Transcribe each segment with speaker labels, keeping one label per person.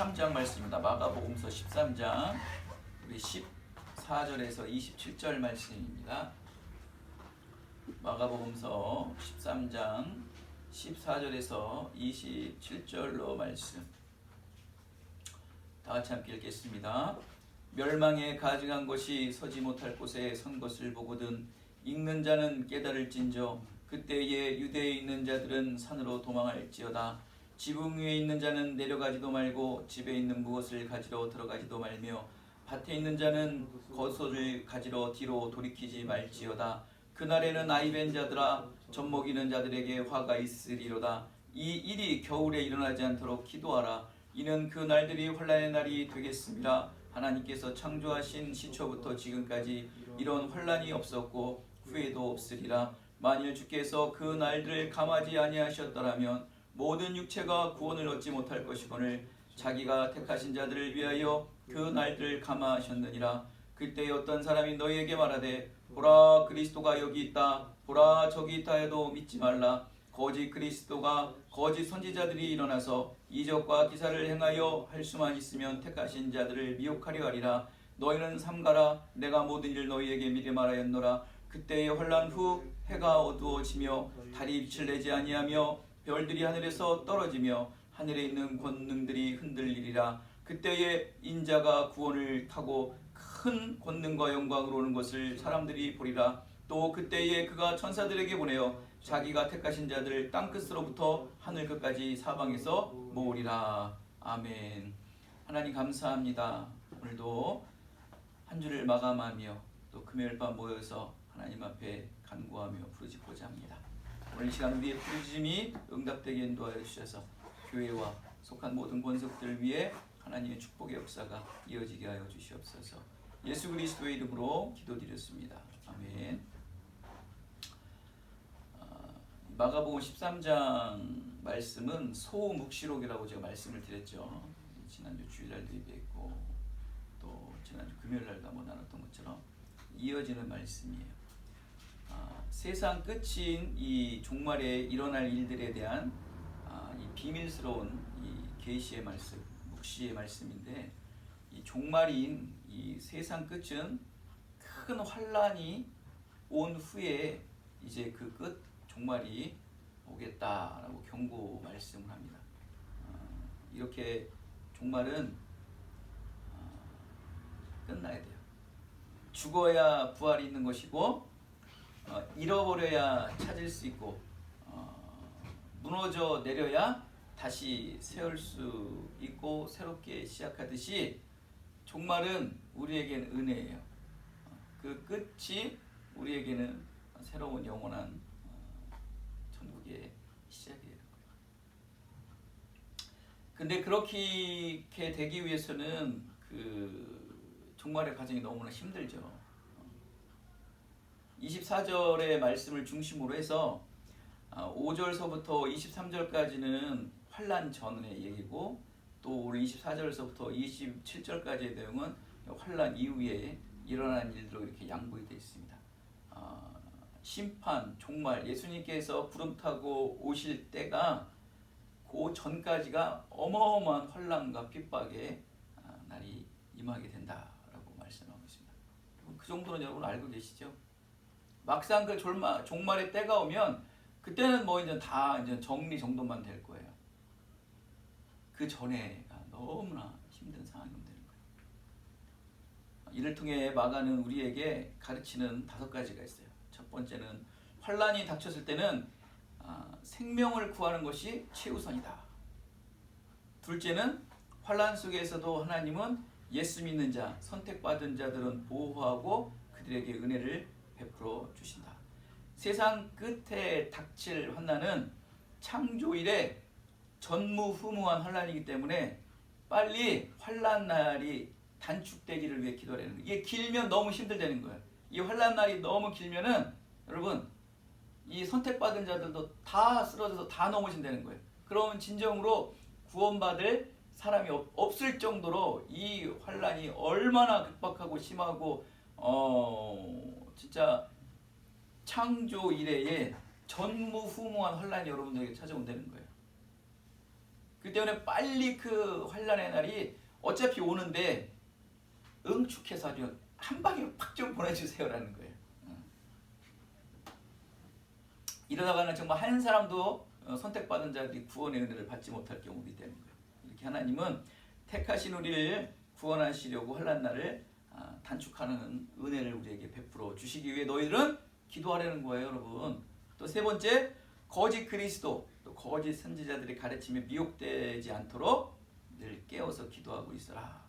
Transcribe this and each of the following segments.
Speaker 1: 13장 말씀입니다. 마가복음서 13장 우리 14절에서 27절 말씀입니다. 마가복음서 13장 14절에서 27절로 말씀. 다 같이 함께 읽겠습니다. 멸망에 가증한 것이 서지 못할 곳에 선 것을 보거든 읽는 자는 깨달을진저 그때에 유대에 있는 자들은 산으로 도망할지어다. 지붕 위에 있는 자는 내려가지도 말고 집에 있는 무엇을 가지러 들어가지도 말며 밭에 있는 자는 겉옷을 가지러 뒤로 돌이키지 말지어다. 그날에는 아이벤 자들아 젖먹이는 자들에게 화가 있으리로다. 이 일이 겨울에 일어나지 않도록 기도하라. 이는 그 날들이 환난의 날이 되겠습니다. 하나님께서 창조하신 시초부터 지금까지 이런 환난이 없었고 후에도 없으리라. 만일 주께서 그 날들을 감하지 아니하셨더라면 모든 육체가 구원을 얻지 못할 것이거늘 자기가 택하신 자들을 위하여 그 날들을 감하셨느니라. 그때 어떤 사람이 너희에게 말하되 보라 그리스도가 여기 있다 보라 저기 있다 해도 믿지 말라. 거짓 그리스도가 거짓 선지자들이 일어나서 이적과 기사를 행하여 할 수만 있으면 택하신 자들을 미혹하려 하리라. 너희는 삼가라. 내가 모든 일 너희에게 미리 말하였노라. 그때의 환난 후 해가 어두워지며 달이 빛을 내지 아니하며 별들이 하늘에서 떨어지며 하늘에 있는 권능들이 흔들리리라. 그때에 인자가 구원을 타고 큰 권능과 영광으로 오는 것을 사람들이 보리라. 또 그때에 그가 천사들에게 보내어 자기가 택하신 자들을 땅끝으로부터 하늘 끝까지 사방에서 모으리라. 아멘. 하나님 감사합니다. 오늘도 한 주를 마감하며 또 금요일 밤 모여서 하나님 앞에 간구하며 부르짖고자 합니다. 오늘 이 시간 우리의 부르짖음이 응답되게 인도하여 주셔서 교회와 속한 모든 권속들을 위해 하나님의 축복의 역사가 이어지게 하여 주시옵소서. 예수 그리스도의 이름으로 기도드렸습니다. 아멘. 마가복음 13장 말씀은 소묵시록이라고 제가 말씀을 드렸죠. 지난주 주일날도 예배했고 또 지난주 금요일날도 한번 나눴던 것처럼 이어지는 말씀이에요. 세상 끝인 이 종말에 일어날 일들에 대한 이 비밀스러운 이 계시의 말씀, 묵시의 말씀인데 이 종말인 이 세상 끝은 큰 환란이 온 후에 이제 그 끝 종말이 오겠다라고 경고 말씀을 합니다. 이렇게 종말은 끝나야 돼요. 죽어야 부활이 있는 것이고 잃어버려야 찾을 수 있고 무너져 내려야 다시 세울 수 있고 새롭게 시작하듯이 종말은 우리에게는 은혜예요. 그 끝이 우리에게는 새로운 영원한 천국의 시작이에요. 근데 그렇게 되기 위해서는 그 종말의 과정이 너무나 힘들죠. 24절의 말씀을 중심으로 해서 5절서부터 23절까지는 환난 전의 얘기고 또 오늘 24절서부터 27절까지의 내용은 환난 이후에 일어난 일들로 이렇게 양분이 되어 있습니다. 심판, 종말, 예수님께서 구름 타고 오실 때가 그 전까지가 어마어마한 환난과 핍박의 날이 임하게 된다라고 말씀하고 있습니다. 그 정도는 여러분 알고 계시죠? 막상 그 종말의 때가 오면 그때는 뭐 이제 다 이제 정리 정돈만 될 거예요. 그 전에가 너무나 힘든 상황이 되는 거예요. 이를 통해 마가는 우리에게 가르치는 5가지가 있어요. 첫 번째는 환란이 닥쳤을 때는 생명을 구하는 것이 최우선이다. 둘째는 환란 속에서도 하나님은 예수 믿는 자, 선택받은 자들은 보호하고 그들에게 은혜를 베풀어 주신다. 세상 끝에 닥칠 환난은 창조 이래 전무후무한 환난이기 때문에 빨리 환난 날이 단축되기를 위해 기도하는 거예요. 이게 길면 너무 힘들다는 거예요. 이 환난 날이 너무 길면은 여러분 이 선택받은 자들도 다 쓰러져서 다 넘어진다는 거예요. 그러면 진정으로 구원받을 사람이 없을 정도로 이 환난이 얼마나 급박하고 심하고 진짜 창조 이래에 전무후무한 환난이 여러분들에게 찾아온다는 거예요. 그 때문에 빨리 그 환란의 날이 어차피 오는데 응축해서 아주 한 방에 팍 좀 보내주세요라는 거예요. 이러다가는 정말 한 사람도 선택받은 자들이 구원의 은혜를 받지 못할 경우가 되는 거예요. 이렇게 하나님은 택하신 우리를 구원하시려고 환난 날을 단축하는 은혜를 우리에게 베풀어 주시기 위해 너희들은 기도하라는 거예요, 여러분. 또 세 번째, 거짓 그리스도, 또 거짓 선지자들의 가르침에 미혹되지 않도록 늘 깨어서 기도하고 있어라.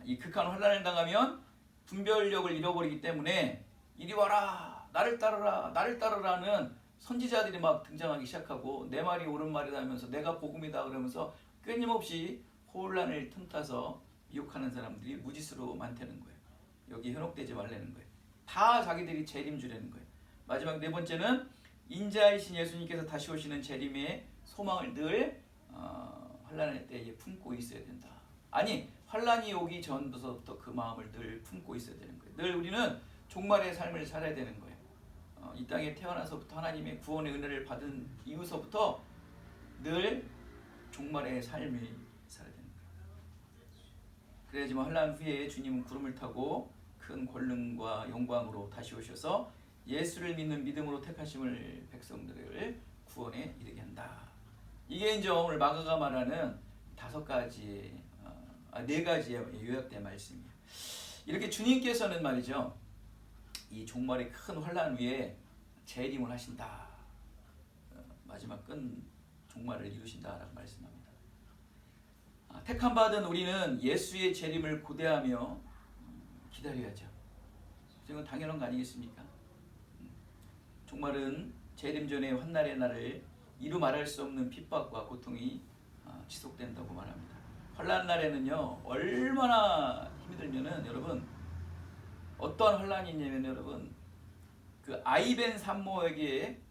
Speaker 1: 이 극한 환난을 당하면 분별력을 잃어버리기 때문에 이리 와라, 나를 따르라, 나를 따르라는 선지자들이 막 등장하기 시작하고 내 말이 옳은 말이다 하면서 내가 복음이다 그러면서 끊임없이 혼란을 틈타서 미혹하는 사람들이 무지수로 많다는 거예요. 여기 현혹되지 말라는 거예요. 다 자기들이 재림주라는 거예요. 마지막 네 번째는 인자이신 예수님께서 다시 오시는 재림의 소망을 늘 환란의 때에 품고 있어야 된다. 아니, 환란이 오기 전부터 그 마음을 늘 품고 있어야 되는 거예요. 늘 우리는 종말의 삶을 살아야 되는 거예요. 이 땅에 태어나서부터 하나님의 구원의 은혜를 받은 이후서부터 늘 종말의 삶이 살아야 되는 거예요. 그래야지만 환란 후에 주님은 구름을 타고 큰 권능과 영광으로 다시 오셔서 예수를 믿는 믿음으로 택하심을 백성들을 구원에 이르게 한다. 이게 이제 오늘 마가가 말하는 네 가지의 요약된 말씀이에요. 이렇게 주님께서는 말이죠, 이 종말의 큰 환란 위에 재림을 하신다. 마지막 끈 종말을 이루신다라고 말씀합니다. 택함 받은 우리는 예수의 재림을 고대하며 기다려야죠. 이건 당연한 거 아니겠습니까? 종말은 재림 전의 환난의 날을 이루 말할 수 없는 핍박과 고통이 지속된다고 말합니다. 환난 날에는요, 얼마나 힘이 들면은 여러분, 어떠한 환란이 있냐면 여러분, 그 아이벤 산모에게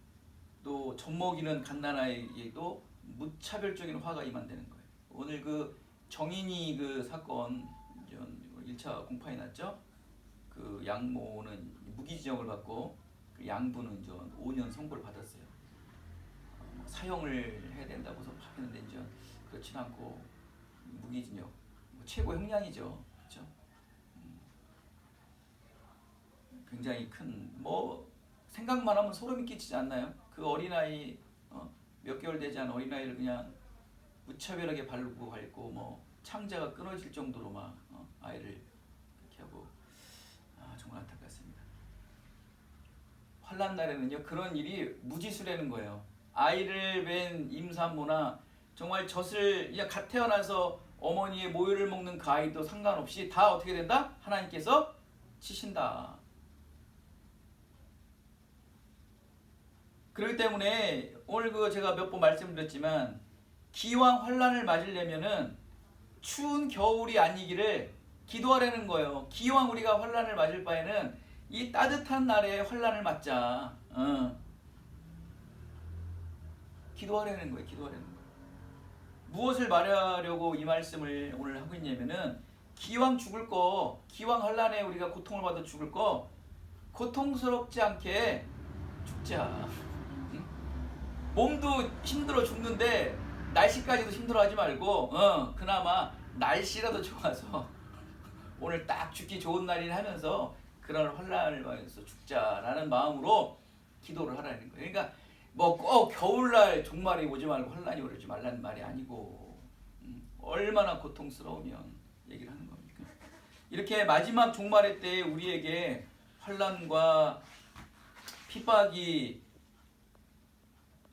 Speaker 1: 또 젖먹이는 갓난아이에게도 무차별적인 화가 임한다는 거예요. 오늘 그 정인이 그 사건 1차 공판이 났죠. 그 양모는 무기징역을 받고 그 양부는 5년 선고를 받았어요. 사형을 해야 된다고 했는데 이제 그렇진 않고 무기징역, 최고 형량이죠. 그렇죠? 굉장히 큰 생각만 하면 소름이 끼치지 않나요? 그 어린아이 몇 개월 되지 않은 어린아이를 그냥 무차별하게 밟고 창자가 끊어질 정도로 막 아이를 그렇게 하고 정말 안타깝습니다. 환난 날에는요, 그런 일이 무지수라는 거예요. 아이를 뵌 임산모나 정말 젖을 그냥 갓 태어나서 어머니의 모유를 먹는 그 아이도 상관없이 다 어떻게 된다? 하나님께서 치신다. 그렇기 때문에 오늘 제가 몇 번 말씀드렸지만 기왕 환난을 맞으려면은 추운 겨울이 아니기를 기도하라는 거예요. 기왕 우리가 환난을 맞을 바에는 이 따뜻한 날에 환난을 맞자. 기도하라는 거예요. 기도하라는 거예요. 무엇을 말하려고 이 말씀을 오늘 하고 있냐면은 기왕 환난에 우리가 고통을 받아 죽을 거 고통스럽지 않게 죽자. 몸도 힘들어 죽는데 날씨까지도 힘들어하지 말고 그나마 날씨라도 좋아서 오늘 딱 죽기 좋은 날이긴 하면서 그런 환난을 받아서 죽자라는 마음으로 기도를 하라는 거예요. 그러니까 꼭 겨울날 종말이 오지 말고 환난이 오지 말라는 말이 아니고 얼마나 고통스러우면 얘기를 하는 겁니까? 이렇게 마지막 종말의 때에 우리에게 환난과 핍박이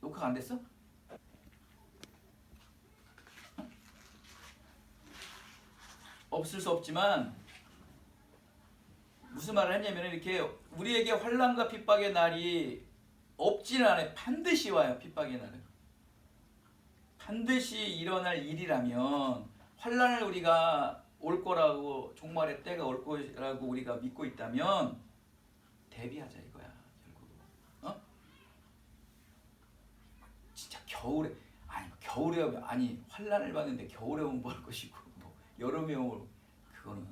Speaker 1: 녹화가 안 됐어? 없을 수 없지만 무슨 말을 했냐면 이렇게 우리에게 환난과 핍박의 날이 없지는 않아요. 반드시 와요. 핍박의 날은. 반드시 일어날 일이라면 환난을 우리가 올 거라고 종말의 때가 올 거라고 우리가 믿고 있다면 대비하자 이거야. 결국 진짜 겨울에 환난을 받는데 겨울에 오면 뭐 할 것이고 여름에 오면 그거는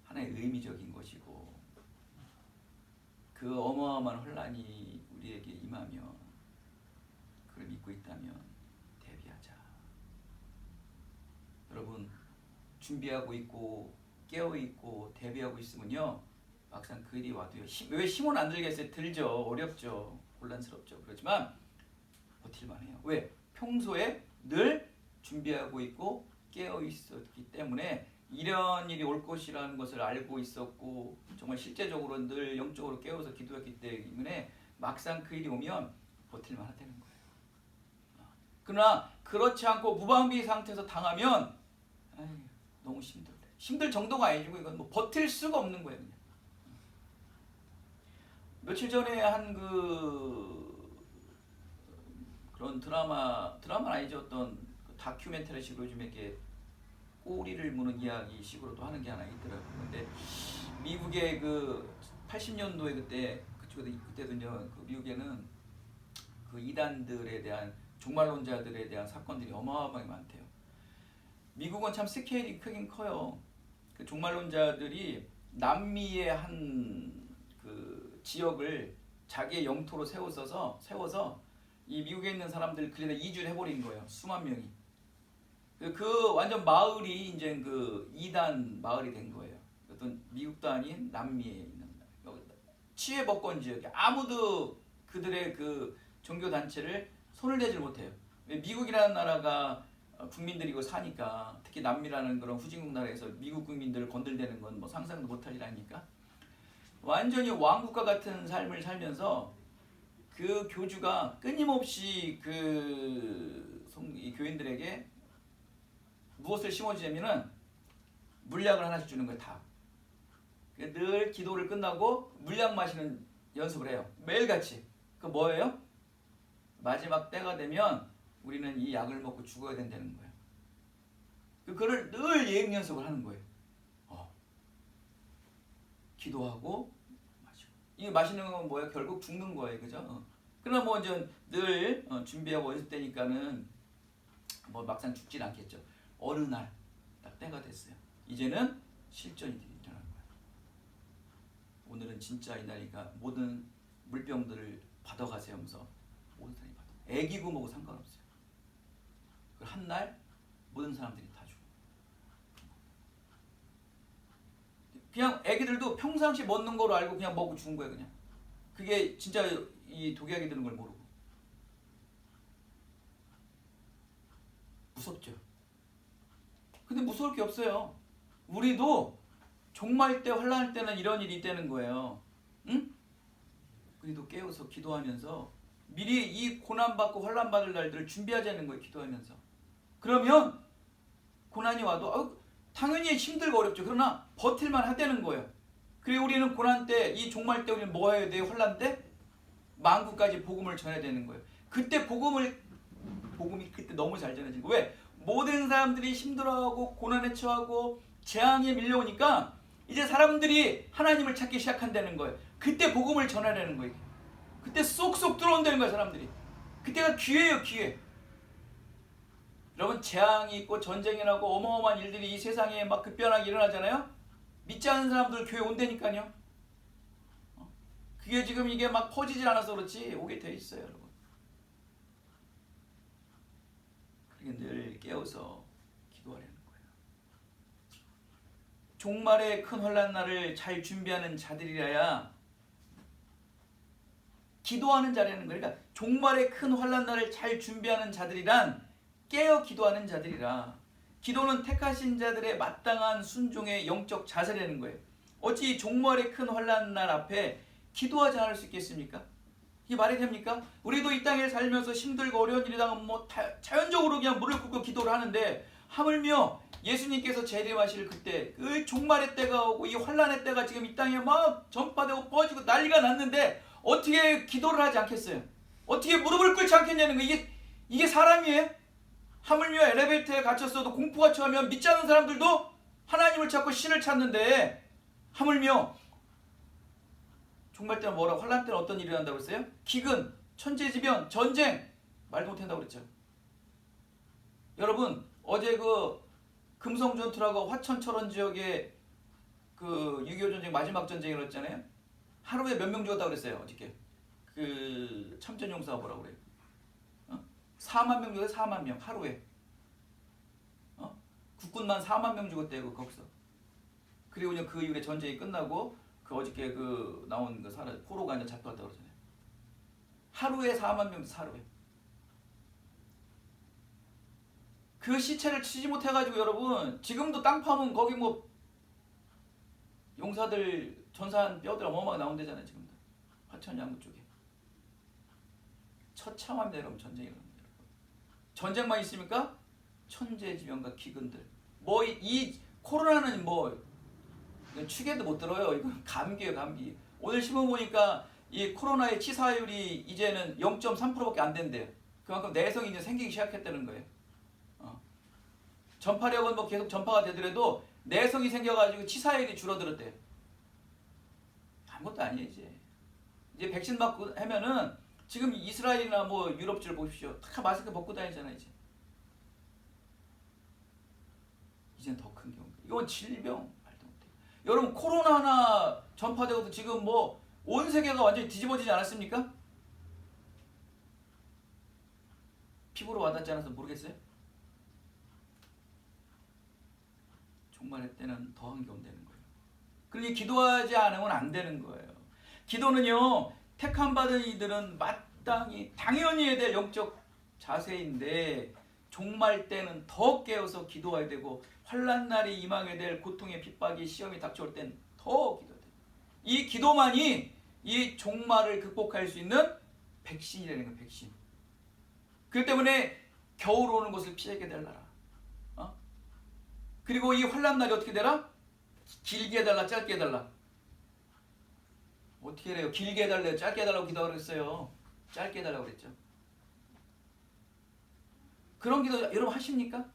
Speaker 1: 하나의 의미적인 것이고 그 어마어마한 환난이 우리에게 임하면 그걸 믿고 있다면 대비하자. 준비하고 있고 깨어 있고 대비하고 있으면요 막상 그 일이 와도요 왜 힘은 안 들겠어요? 들죠. 어렵죠. 혼란스럽죠. 그렇지만 버틸만 해요. 왜? 평소에 늘 준비하고 있고 깨어 있었기 때문에 이런 일이 올 것이라는 것을 알고 있었고 정말 실제적으로 늘 영적으로 깨어서 기도했기 때문에 막상 그 일이 오면 버틸만 하다는 거예요. 그러나 그렇지 않고 무방비 상태에서 당하면 너무 힘들대. 힘들 정도가 아니고 이건 뭐 버틸 수가 없는 거예요. 그냥. 며칠 전에 한 그런 드라마는 아니죠. 어떤 다큐멘터리 식으로 요즘 이렇게 꼬리를 무는 이야기 식으로 또 하는 게 하나 있더라고요. 근데 미국의 그 80년도에 그때도요. 그 미국에는 그 이단들에 대한 종말론자들에 대한 사건들이 어마어마하게 많대요. 미국은 참 스케일이 크긴 커요. 그 종말론자들이 남미의 한 그 지역을 자기의 영토로 세워서 이 미국에 있는 사람들 그래다 이주를 해버린 거예요. 수만 명이. 그 완전 마을이 이제 그 이단 마을이 된 거예요. 어떤 미국도 아닌 남미에 있는 치외법권 지역에 아무도 그들의 그 종교 단체를 손을 대질 못해요. 미국이라는 나라가 국민들이고 사니까 특히 남미라는 그런 후진국 나라에서 미국 국민들을 건들대는 건 뭐 상상도 못할 일 아닙니까? 완전히 왕국과 같은 삶을 살면서 그 교주가 끊임없이 이 교인들에게 무엇을 심어주냐면은 물약을 하나씩 주는 거예요. 다. 늘 기도를 끝나고 물약 마시는 연습을 해요. 매일같이. 그 뭐예요? 마지막 때가 되면 우리는 이 약을 먹고 죽어야 된다는 거예요. 그거를 늘 예행 연습을 하는 거예요. 기도하고 마시고. 이게 마시는 건 뭐예요? 결국 죽는 거예요. 그죠? 그러나 뭐 이제 늘 준비하고 연습되니까는 뭐 막상 죽진 않겠죠. 어느 날 딱 때가 됐어요. 이제는 실전이 일어난 거예요. 오늘은 진짜 이날이니까 모든 물병들을 받아가세요 하면서 모든 사람이 받아. 애기고 뭐고 상관없어요. 한날 모든 사람들이 다 죽어. 그냥 애기들도 평상시 먹는 거로 알고 그냥 먹고 죽은 거예요. 그냥. 그게 진짜 이 독약이 드는 걸 모르고. 무섭죠. 근데 무서울 게 없어요. 우리도 종말 때 환난할 때는 이런 일이 있다는 거예요. 응? 우리도 깨어서 기도하면서 미리 이 고난받고 환난받을 날들을 준비하자는 거예요. 기도하면서. 그러면 고난이 와도 당연히 힘들고 어렵죠. 그러나 버틸만 하다는 거예요. 그리고 우리는 고난 때, 이 종말 때 우리는 뭐 해야 돼요? 환난 때? 만국까지 복음을 전해야 되는 거예요. 그때 복음이 그때 너무 잘 전해진 거예요. 왜? 모든 사람들이 힘들어하고 고난에 처하고 재앙에 밀려오니까 이제 사람들이 하나님을 찾기 시작한다는 거예요. 그때 복음을 전하려는 거예요. 그때 쏙쏙 들어온다는 거예요. 사람들이. 그때가 기회예요. 기회. 여러분 재앙이 있고 전쟁이 나고 어마어마한 일들이 이 세상에 막 급변하게 일어나잖아요. 믿지 않는 사람들 교회 온다니까요. 그게 지금 이게 막 퍼지질 않아서 그렇지 오게 돼 있어요. 여러분. 그러니까 늘 깨어서 기도하려는 거예요. 종말의 큰 환난 날을 잘 준비하는 자들이라야 기도하는 자라는 거예요. 그러니까 종말의 큰 환난 날을 잘 준비하는 자들이란 깨어 기도하는 자들이라. 기도는 택하신 자들의 마땅한 순종의 영적 자세라는 거예요. 어찌 종말의 큰 환난 날 앞에 기도하지 않을 수 있겠습니까? 이게 말이 됩니까? 우리도 이 땅에 살면서 힘들고 어려운 일이 당하면 뭐 자연적으로 그냥 무릎 꿇고 기도를 하는데 하물며 예수님께서 재림하실 그때 그 종말의 때가 오고 이 환난의 때가 지금 이 땅에 막 전파되고 퍼지고 난리가 났는데 어떻게 기도를 하지 않겠어요? 어떻게 무릎을 꿇지 않겠냐는 거예요. 이게 사람이에요? 하물며 엘리베이터에 갇혔어도 공포가 처하면 믿지 않는 사람들도 하나님을 찾고 신을 찾는데 하물며 종말 때는 뭐라고? 환난 때는 어떤 일이 일어난다고 그랬어요? 기근, 천재지변, 전쟁 말도 못한다고 그랬죠. 여러분 어제 그 금성전투라고 화천철원 지역에 그 6.25 전쟁 마지막 전쟁이 있었잖아요. 하루에 몇 명 죽었다고 그랬어요. 어저께 그 참전용사가 뭐라고 그래요? 4만 명 죽었어요. 4만 명 하루에. 국군만 4만 명 죽었대요. 거기서. 그리고 이제 그 이후에 전쟁이 끝나고 그 어저께 그 나온 그 사람 포로가 이제 잡혀갔다고 그러잖아요. 하루에 4만 명, 하루에. 그 시체를 치지 못해가지고 여러분 지금도 땅 파면 거기 뭐 용사들 전사한 뼈들 어마어마하게 나온대잖아요. 지금도 화천양구 쪽에. 처참합니다 여러분. 전쟁이. 전쟁만 있습니까? 천재지변과 기근들. 뭐 이 코로나는 뭐 축에도 못 들어요. 이건 감기예요, 감기. 오늘 신문 보니까 이 코로나의 치사율이 이제는 0.3%밖에 안 된대요. 그만큼 내성이 이제 생기기 시작했다는 거예요. 전파력은 뭐 계속 전파가 되더라도 내성이 생겨가지고 치사율이 줄어들었대요. 아무것도 아니에요 이제. 이제 백신 맞고 하면은 지금 이스라엘이나 뭐 유럽들 보십시오. 다 마스크 벗고 다니잖아요 이제. 이제는 더 큰 경우. 이건 질병. 여러분 코로나 하나 전파되고도 지금 뭐 온 세계가 완전히 뒤집어지지 않았습니까? 피부로 와닿지 않아서 모르겠어요? 종말의 때는 더 한겨운되는 거예요. 그러니 기도하지 않으면 안 되는 거예요. 기도는요 택함 받은 이들은 마땅히 당연히 해야 될 영적 자세인데 종말 때는 더 깨어서 기도해야 되고 환난 날이 임하게 될 고통의 핍박이 시험이 닥쳐올 땐 더 기도해야 돼요. 이 기도만이 이 종말을 극복할 수 있는 백신이라는 거예요. 백신. 그렇기 때문에 겨울 오는 것을 피하게 되려라. 그리고 이 환난 날이 어떻게 되라? 길게 해달라 짧게 해달라. 어떻게 해요? 길게 해달래요? 짧게 해달라고 기도하라고 했어요. 짧게 해달라고 그랬죠. 그런 기도 여러분 하십니까?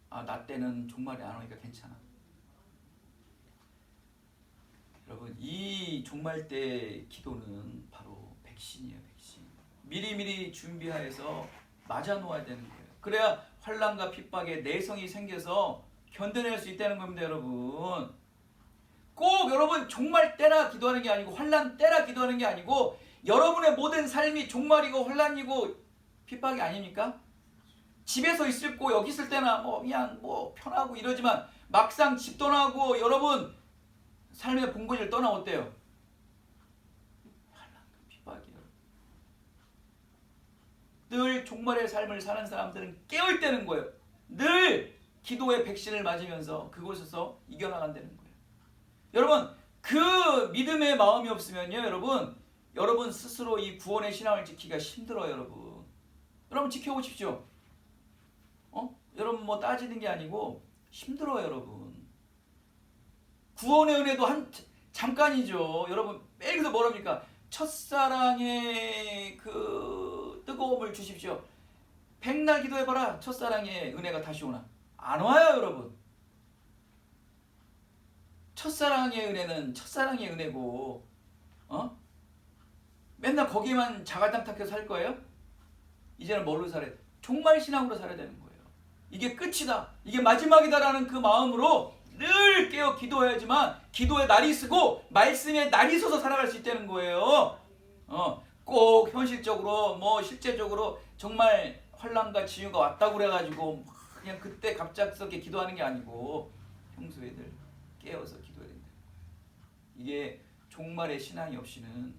Speaker 1: 나 때는 종말이 안 오니까 괜찮아. 여러분 이 종말 때 기도는 바로 백신이에요. 백신. 미리미리 준비하여서 맞아 놓아야 되는 거예요. 그래야 환난과 핍박에 내성이 생겨서 견뎌낼 수 있다는 겁니다. 여러분 꼭 여러분 종말 때라 기도하는 게 아니고 환난 때라 기도하는 게 아니고 여러분의 모든 삶이 종말이고 환난이고 핍박이 아닙니까? 집에서 있을 거 여기 있을 때나 뭐 그냥 뭐 편하고 이러지만 막상 집 떠나고 여러분 삶의 본거지를 떠나 어때요? 환난과 핍박이에요. 늘 종말의 삶을 사는 사람들은 깨어있다는 거예요. 늘 기도의 백신을 맞으면서 그곳에서 이겨나간다는 거예요. 여러분 그 믿음의 마음이 없으면요 여러분 스스로 이 구원의 신앙을 지키기가 힘들어요. 여러분 지켜보십시오. 여러분 뭐 따지는 게 아니고 힘들어요. 여러분 구원의 은혜도 잠깐이죠. 여러분 매일 그래서 뭐랍니까? 첫사랑의 그 뜨거움을 주십시오. 백날 기도해봐라. 첫사랑의 은혜가 다시 오나? 안 와요. 여러분 첫사랑의 은혜는 첫사랑의 은혜고 맨날 거기에만 자갈당탁해서 살 거예요? 이제는 뭘로 살아야 돼? 종말 신앙으로 살아야 되는 거예요. 이게 끝이다. 이게 마지막이다라는 그 마음으로 늘 깨어 기도해야지만 기도의 날이 쓰고 말씀의 날이 서서 살아갈 수 있다는 거예요. 꼭 현실적으로 뭐 실제적으로 정말 환난과 지유가 왔다고 그래가지고 그냥 그때 갑작스럽게 기도하는 게 아니고 평소에 늘 깨어서 기도해야 된다. 이게 종말의 신앙이 없이는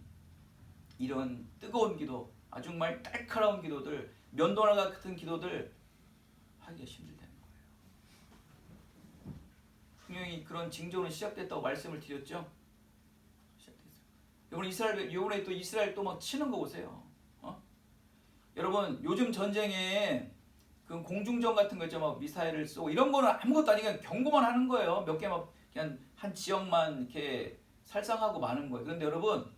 Speaker 1: 이런 뜨거운 기도, 아주 정말 날카로운 기도들, 면도날 같은 기도들 하기가 힘들다는 거예요. 분명히 그런 징조는 시작됐다고 말씀을 드렸죠. 시작됐어요. 여러분 이번에 또 이스라엘 또 막 치는 거 보세요. 여러분 요즘 전쟁에 그 공중전 같은 거 있죠. 막 미사일을 쏘고 이런 거는 아무것도 아니고 경고만 하는 거예요. 몇 개 막 그냥 한 지역만 이렇게 살상하고 마는 거예요. 그런데 여러분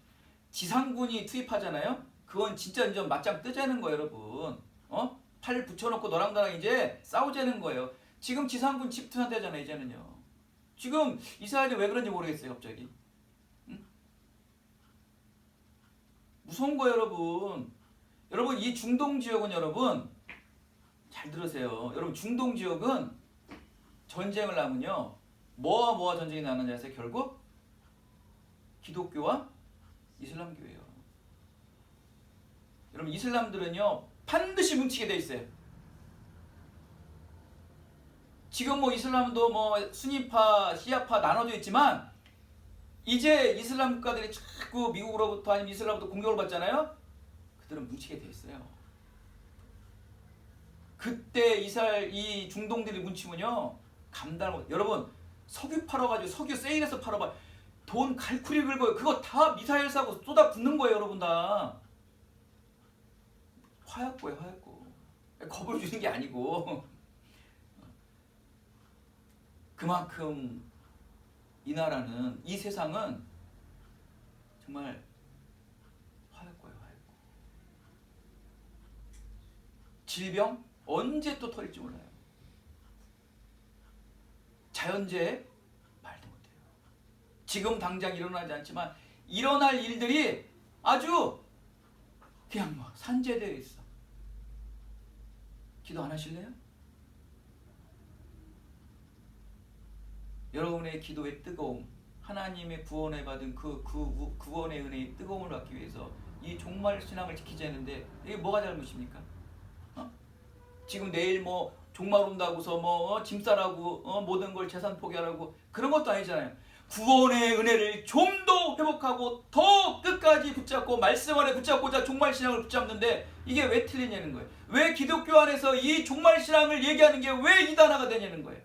Speaker 1: 지상군이 투입하잖아요. 그건 진짜 완전 맞짱 뜨자는 거예요, 여러분. 팔 붙여놓고 너랑 나랑 이제 싸우자는 거예요. 지금 지상군 집투한대잖아요, 이제는요. 지금 이스라엘이 왜 그런지 모르겠어요, 갑자기. 응? 무서운 거예요, 여러분. 여러분 이 중동 지역은 여러분 잘 들으세요. 여러분 중동 지역은 전쟁을 하면요. 뭐와 전쟁이 나는 줄 아세요? 결국 기독교와 이슬람교예요. 여러분 이슬람들은요 반드시 뭉치게 돼 있어요. 지금 뭐 이슬람도 뭐 수니파, 시아파 나눠져 있지만 이제 이슬람 국가들이 자꾸 미국으로부터 아니면 이슬람부터 공격을 받잖아요. 그들은 뭉치게 돼 있어요. 그때 이 중동들이 뭉치면요 감당을 못. 여러분 석유 팔아가지고 석유 세일해서 팔아봐. 돈 갈쿠리 긁어요. 그거 다 미사일 사고 쏟아 붓는 거예요, 여러분 다. 화약고예요, 화약고. 겁을 주는 게 아니고 그만큼 이 나라는, 이 세상은 정말 화약고예요, 화약고. 질병 언제 또 터질지 몰라요. 자연재해 말도 못해요. 지금 당장 일어나지 않지만 일어날 일들이 아주 그냥 뭐 산재되어 있어. 기도 안 하실래요? 여러분의 기도의 뜨거움, 하나님의 구원에 받은 그 구원의 은혜의 뜨거움을 받기 위해서 이 종말 신앙을 지키자 했는데 이게 뭐가 잘못입니까? 지금 내일 뭐 종말 온다고서 뭐 짐 싸라고 모든 걸 재산 포기하라고 그런 것도 아니잖아요. 구원의 은혜를 좀 더 회복하고 더 끝까지 붙잡고 말씀 안에 붙잡고자 종말 신앙을 붙잡는데 이게 왜 틀리냐는 거예요. 왜 기독교 안에서 이 종말 신앙을 얘기하는 게 왜 이단화가 되냐는 거예요.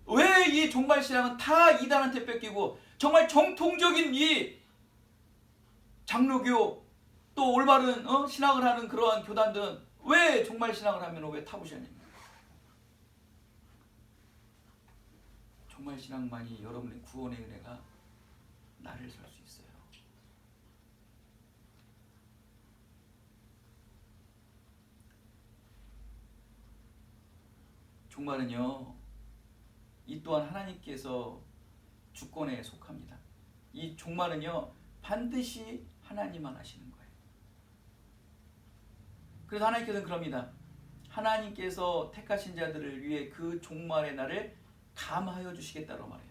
Speaker 1: 왜 이 종말 신앙은 다 이단한테 뺏기고 정말 정통적인 이 장로교 또 올바른 신앙을 하는 그러한 교단들은 왜 종말 신앙을 하면 왜 타부시하냐는 거예요. 종말 신앙만이 여러분의 구원의 은혜가 나를 살 수 있어요. 종말은요, 이 또한 하나님께서 주권에 속합니다. 이 종말은요 반드시 하나님만 하시는 거예요. 그래서 하나님께서는 그럽니다. 하나님께서 택하신 자들을 위해 그 종말의 날을 감하여 주시겠다고 말해요.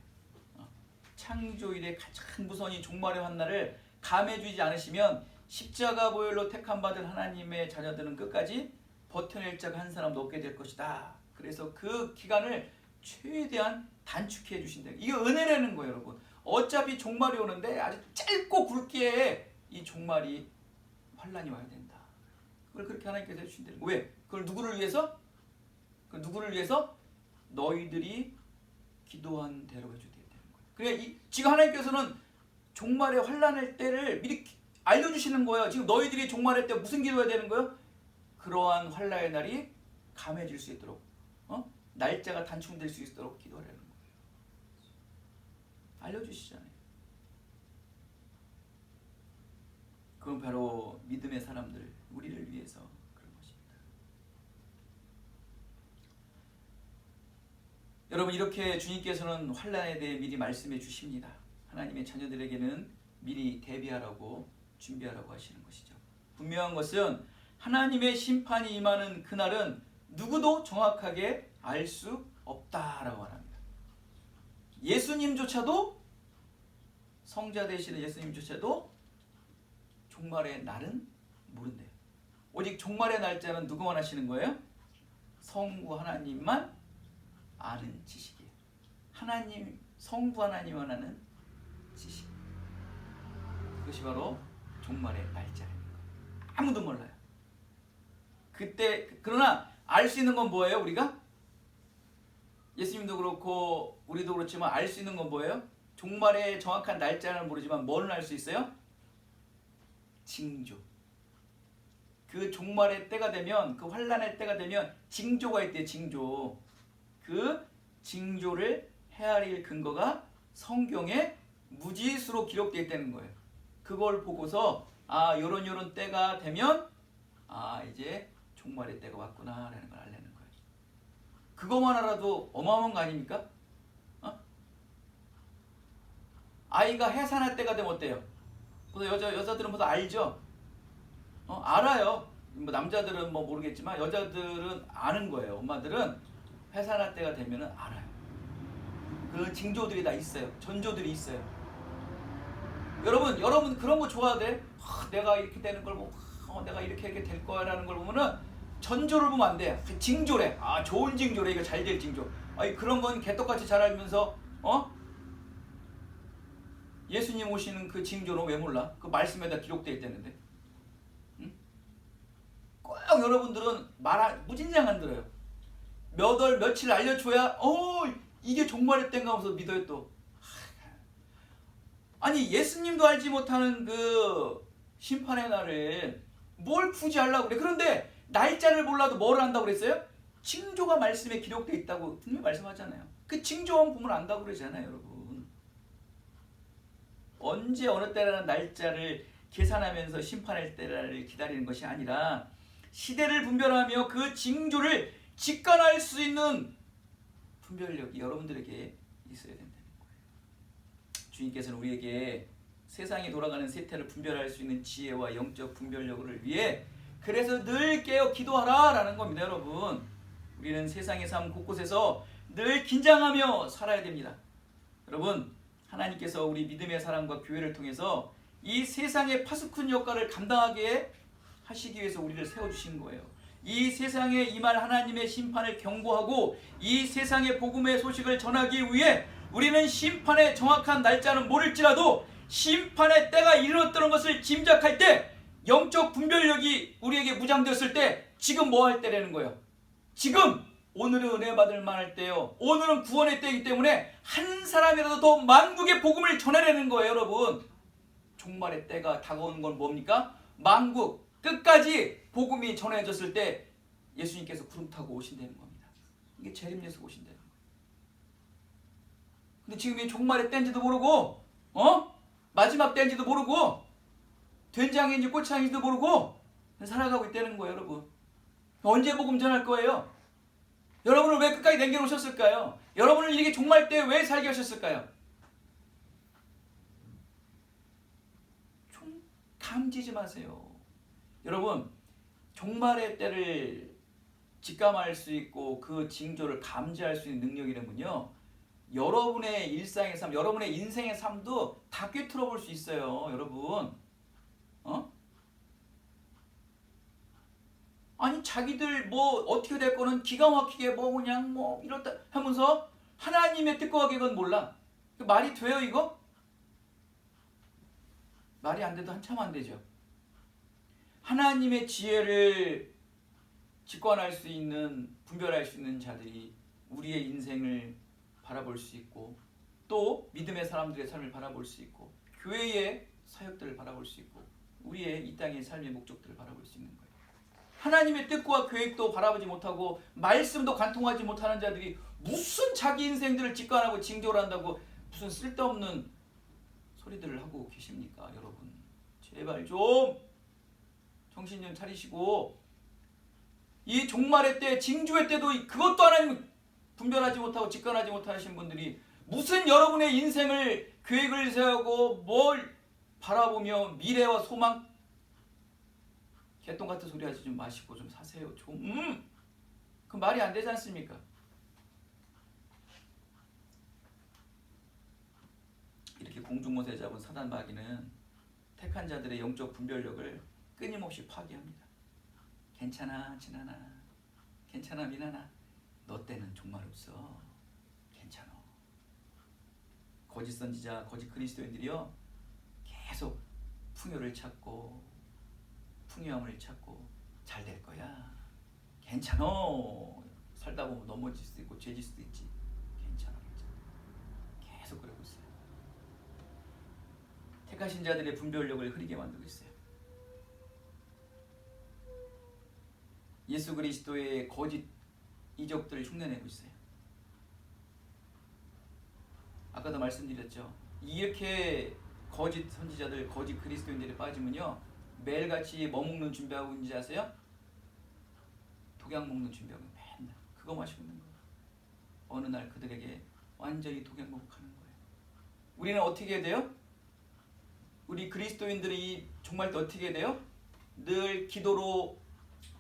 Speaker 1: 창조일의 가장 무서운 이 종말의 환난을 감해 주지 않으시면 십자가 보혈로 택함 받은 하나님의 자녀들은 끝까지 버텨낼 자가 한 사람도 없게 될 것이다. 그래서 그 기간을 최대한 단축해 주신다. 이게 은혜라는 거예요, 여러분. 어차피 종말이 오는데 아주 짧고 굵게 이 종말이 환난이 와야 된다. 그걸 그렇게 하나님께서 해주신다는 거예요. 왜? 그걸 누구를 위해서? 그걸 누구를 위해서? 너희들이 기도한 대로 해줘야 된다는 거예요. 그러니까 지금 하나님께서는 종말의 환난의 때를 미리 알려주시는 거예요. 지금 너희들이 종말의 때 무슨 기도해야 되는 거예요? 그러한 환난의 날이 감해질 수 있도록 날짜가 단축될 수 있도록 기도하라는 거예요. 알려주시잖아요. 그건 바로 믿음의 사람들, 우리를 위해서 그런 것입니다. 여러분, 이렇게 주님께서는 환난에 대해 미리 말씀해 주십니다. 하나님의 자녀들에게는 미리 대비하라고 준비하라고 하시는 것이죠. 분명한 것은 하나님의 심판이 임하는 그날은 누구도 정확하게 알 수 없다라고 말합니다. 예수님조차도, 성자 되시는 예수님조차도 종말의 날은 모른대요. 오직 종말의 날짜는 누구만 하시는 거예요? 성부 하나님만 아는 지식이에요. 하나님, 성부 하나님만 아는 지식. 그것이 바로 종말의 날짜입니다. 아무도 몰라요. 그때, 그러나 알 수 있는 건 뭐예요, 우리가? 예수님도 그렇고 우리도 그렇지만 알 수 있는 건 뭐예요? 종말의 정확한 날짜는 모르지만 뭐는 알 수 있어요? 징조. 그 종말의 때가 되면, 그 환난의 때가 되면 징조가 있대요. 징조. 그 징조를 헤아릴 근거가 성경에 무지수로 기록되어 있다는 거예요. 그걸 보고서 요런 때가 되면 이제 종말의 때가 왔구나라는 걸 알려는 거예요. 그것만 알아도 어마어마한 거 아닙니까? 아이가 해산할 때가 되면 어때요? 그래서 여자들은 벌써 알죠? 알아요. 뭐 남자들은 뭐 모르겠지만 여자들은 아는 거예요. 엄마들은 해산할 때가 되면은 알아요. 그 징조들이 다 있어요. 전조들이 있어요. 여러분 그런 거 좋아하대? 내가 이렇게 되는 걸 보고 내가 이렇게 될 거야라는 걸 보면은 전조를 보면 안 돼. 징조래. 아, 좋은 징조래. 이거 잘 될 징조. 아니, 그런 건 개떡같이 잘 알면서 예수님 오시는 그 징조는 왜 몰라? 그 말씀에다 기록되어 있다는데. 응? 꼭 여러분들은 무진장 안 들어요. 몇 월 며칠 알려줘야 이게 종말의 때인가 하면서 믿어요 또. 아니, 예수님도 알지 못하는 그 심판의 날을 뭘 굳이 하려고 그래. 그런데 날짜를 몰라도 뭘 안다고 그랬어요? 징조가 말씀에 기록되어 있다고 분명히 말씀하잖아요. 그 징조만 보면 안다고 그러잖아요, 여러분. 언제 어느 때라는 날짜를 계산하면서 심판의 때를 기다리는 것이 아니라 시대를 분별하며 그 징조를 직관할 수 있는 분별력이 여러분들에게 있어야 된다는 거예요. 주님께서는 우리에게 세상이 돌아가는 세태를 분별할 수 있는 지혜와 영적 분별력을 위해 그래서 늘 깨어 기도하라 라는 겁니다. 여러분, 우리는 세상의 삶 곳곳에서 늘 긴장하며 살아야 됩니다. 여러분, 하나님께서 우리 믿음의 사람과 교회를 통해서 이 세상의 파수꾼 역할을 감당하게 하시기 위해서 우리를 세워주신 거예요. 이 세상에 임할 하나님의 심판을 경고하고 이 세상의 복음의 소식을 전하기 위해 우리는 심판의 정확한 날짜는 모를지라도 심판의 때가 이르렀다는 것을 짐작할 때, 영적 분별력이 우리에게 무장되었을 때 지금 뭐 할 때라는 거예요? 지금 오늘은 은혜 받을 만할 때요. 오늘은 구원의 때이기 때문에 한 사람이라도 더 만국의 복음을 전해내는 거예요. 여러분, 종말의 때가 다가오는 건 뭡니까? 만국 끝까지 복음이 전해졌을 때 예수님께서 구름 타고 오신다는 겁니다. 이게 재림 예수 오신다는 거예요. 근데 지금 이 종말의 때인지도 모르고 마지막 때인지도 모르고 된장인지 꼬창인지도 모르고 살아가고 있다는 거예요. 여러분, 언제 복음 전할 거예요? 여러분을 왜 끝까지 남겨놓으셨을까요? 여러분을 이렇게 종말 때 왜 살게 하셨을까요? 좀 감지 좀 하세요. 여러분, 종말의 때를 직감할 수 있고 그 징조를 감지할 수 있는 능력이라면요, 여러분의 일상의 삶, 여러분의 인생의 삶도 다 꿰뚫어 볼 수 있어요. 여러분, 아니, 자기들 뭐 어떻게 될 거는 기가 막히게 뭐 그냥 뭐 이렇다 하면서 하나님의 뜻과 계획은 몰라. 말이 돼요, 이거? 말이 안 돼도 한참 안 되죠. 하나님의 지혜를 직관할 수 있는, 분별할 수 있는 자들이 우리의 인생을 바라볼 수 있고, 또 믿음의 사람들의 삶을 바라볼 수 있고, 교회의 사역들을 바라볼 수 있고, 우리의 이 땅의 삶의 목적들을 바라볼 수 있는 거예요. 하나님의 뜻과 계획도 바라보지 못하고 말씀도 관통하지 못하는 자들이 무슨 자기 인생들을 직관하고 징조를 한다고 무슨 쓸데없는 소리들을 하고 계십니까? 여러분, 제발 좀 정신 좀 차리시고, 이 종말의 때, 징조의 때도 그것도 하나님 분별하지 못하고 직관하지 못하신 분들이 무슨 여러분의 인생을 계획을 세우고 뭘 바라보며 미래와 소망, 개똥 같은 소리 하지 좀 마시고 좀 사세요. 좀 그 말이 안 되지 않습니까? 이렇게 공중못에 잡은 사단 마귀는 택한 자들의 영적 분별력을 끊임없이 파괴합니다. 괜찮아, 지나나. 괜찮아, 미나나. 너 때는 종말 없어. 괜찮아. 거짓 선지자, 거짓 그리스도인들이요, 계속 풍요를 찾고 풍요함을 찾고 잘 될 거야. 괜찮아. 살다 보면 넘어질 수도 있고 죄질 수도 있지. 괜찮아, 괜찮아. 계속 그러고 있어요. 택하신 자들의 분별력을 흐리게 만들고 있어요. 예수 그리스도의 거짓 이적들을 흉내내고 있어요. 아까도 말씀드렸죠. 이렇게 거짓 선지자들, 거짓 그리스도인들이 빠지면요, 매일같이 뭐 먹는 준비하고 있는지 아세요? 독약 먹는 준비하고 맨날 그거 마시고 있는 거예요. 어느 날 그들에게 완전히 독약 먹하는 거예요. 우리는 어떻게 해야 돼요? 우리 그리스도인들이 정말 어떻게 해야 돼요? 늘 기도로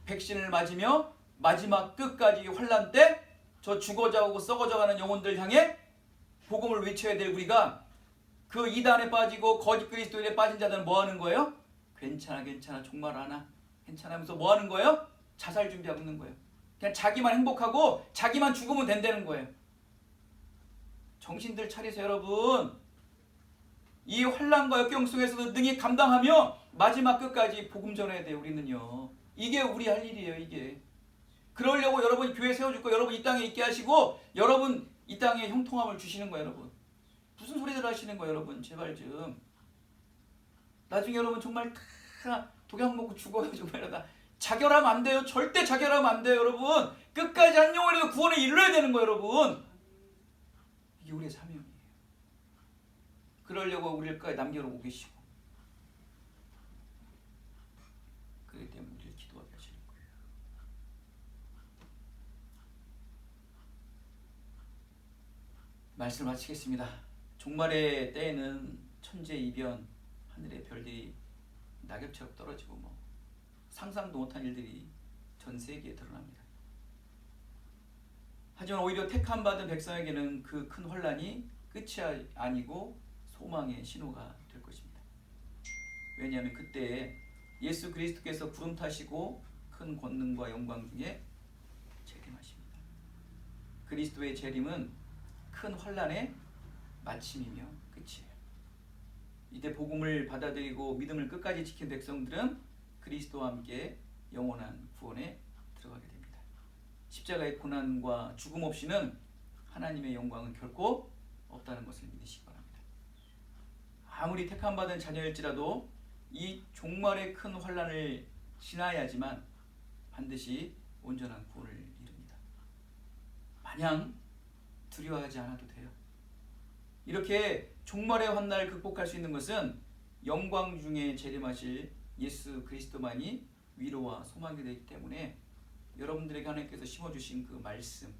Speaker 1: 백신을 맞으며 마지막 끝까지 환난 때 저 죽어져가고 썩어져가는 영혼들 향해 복음을 외쳐야 될 우리가, 그 이단에 빠지고 거짓 그리스도인에 빠진 자들은 뭐 하는 거예요? 괜찮아, 괜찮아, 종말 안 와. 괜찮아 하면서 뭐 하는 거예요? 자살 준비하고 있는 거예요. 그냥 자기만 행복하고 자기만 죽으면 된다는 거예요. 정신들 차리세요, 여러분. 이 환난과 역경 속에서도 능히 감당하며 마지막 끝까지 복음 전해야 돼요. 우리는요. 이게 우리 할 일이에요. 이게. 그러려고 여러분이 교회 세워줄 거예요. 여러분 이 땅에 있게 하시고 여러분 이 땅에 형통함을 주시는 거예요. 여러분. 무슨 소리들 하시는 거예요. 여러분. 제발 좀. 나중에 여러분 정말 다 독약 먹고 죽어요. 정말 다. 자결하면 안 돼요. 절대 자결하면 안 돼요. 여러분. 끝까지 한 영혼이라도 구원에 이르러야 되는 거예요. 여러분. 이게 우리의 사명이에요. 그러려고 우리를 끝까지 남겨놓고 계시고 그렇기 때문에 우리를 기도하게 하시는 거예요. 말씀을 마치겠습니다. 종말의 때에는 천재이변, 하늘의 별들이 낙엽처럼 떨어지고 뭐 상상도 못한 일들이 전 세계에 드러납니다. 하지만 오히려 택함 받은 백성에게는 그 큰 환난이 끝이 아니고 소망의 신호가 될 것입니다. 왜냐하면 그때 예수 그리스도께서 구름 타시고 큰 권능과 영광 중에 재림하십니다. 그리스도의 재림은 큰 환난의 마침이며 끝이에요. 이때 복음을 받아들이고 믿음을 끝까지 지킨 백성들은 그리스도와 함께 영원한 구원에 들어가게 됩니다. 십자가의 고난과 죽음 없이는 하나님의 영광은 결코 없다는 것을 믿으시기 바랍니다. 아무리 택함받은 자녀일지라도 이 종말의 큰 환난을 지나야지만 반드시 온전한 구원을 이룹니다. 마냥 두려워하지 않아도 돼요. 이렇게 종말의 환난을 극복할 수 있는 것은 영광 중에 재림하실 예수 그리스도만이 위로와 소망이 되기 때문에 여러분들에게 하나님께서 심어주신 그 말씀,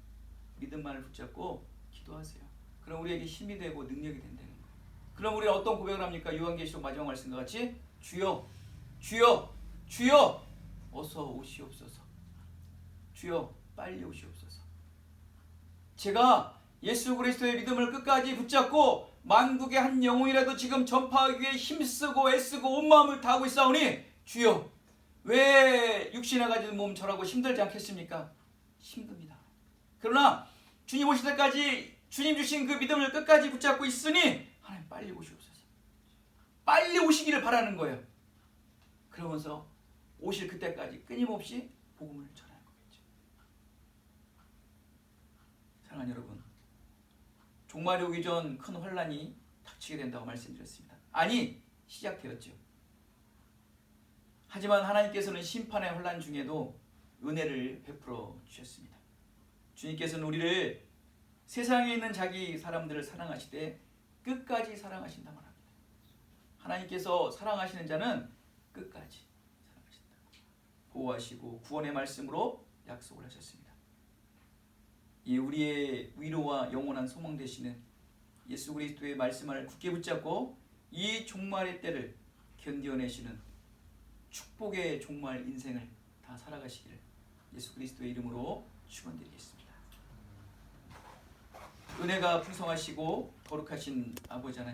Speaker 1: 믿음만을 붙잡고 기도하세요. 그럼 우리에게 힘이 되고 능력이 된다는 거예요. 그럼 우리는 어떤 고백을 합니까? 요한계시록 마지막 말씀과 같이 주여, 주여, 주여 어서 오시옵소서. 주여 빨리 오시옵소서. 제가 예수 그리스도의 믿음을 끝까지 붙잡고 만국의 한 영혼이라도 지금 전파하기 위해 힘쓰고 애쓰고 온 마음을 다하고 있사오니 주여 왜 육신에 가진 몸 저라고 힘들지 않겠습니까? 힘듭니다. 그러나 주님 오실 때까지 주님 주신 그 믿음을 끝까지 붙잡고 있으니 하나님 빨리 오시옵소서. 빨리 오시기를 바라는 거예요. 그러면서 오실 그때까지 끊임없이 복음을 전하는 거겠죠. 사랑하는 여러분, 종말이 오기 전 큰 환난이 닥치게 된다고 말씀드렸습니다. 아니, 시작되었죠. 하지만 하나님께서는 심판의 환난 중에도 은혜를 베풀어 주셨습니다. 주님께서는 우리를 세상에 있는 자기 사람들을 사랑하시되 끝까지 사랑하신다고 합니다. 하나님께서 사랑하시는 자는 끝까지 사랑하신다. 보호하시고 구원의 말씀으로 약속을 하셨습니다. 이 우리의 위로와 영원한 소망 되시는 예수 그리스도의 말씀을 굳게 붙잡고 이 종말의 때를 견뎌내시는 축복의 종말 인생을 다 살아가시기를 예수 그리스도의 이름으로 축원드리겠습니다. 은혜가 풍성하시고 거룩하신 아버지 하나님,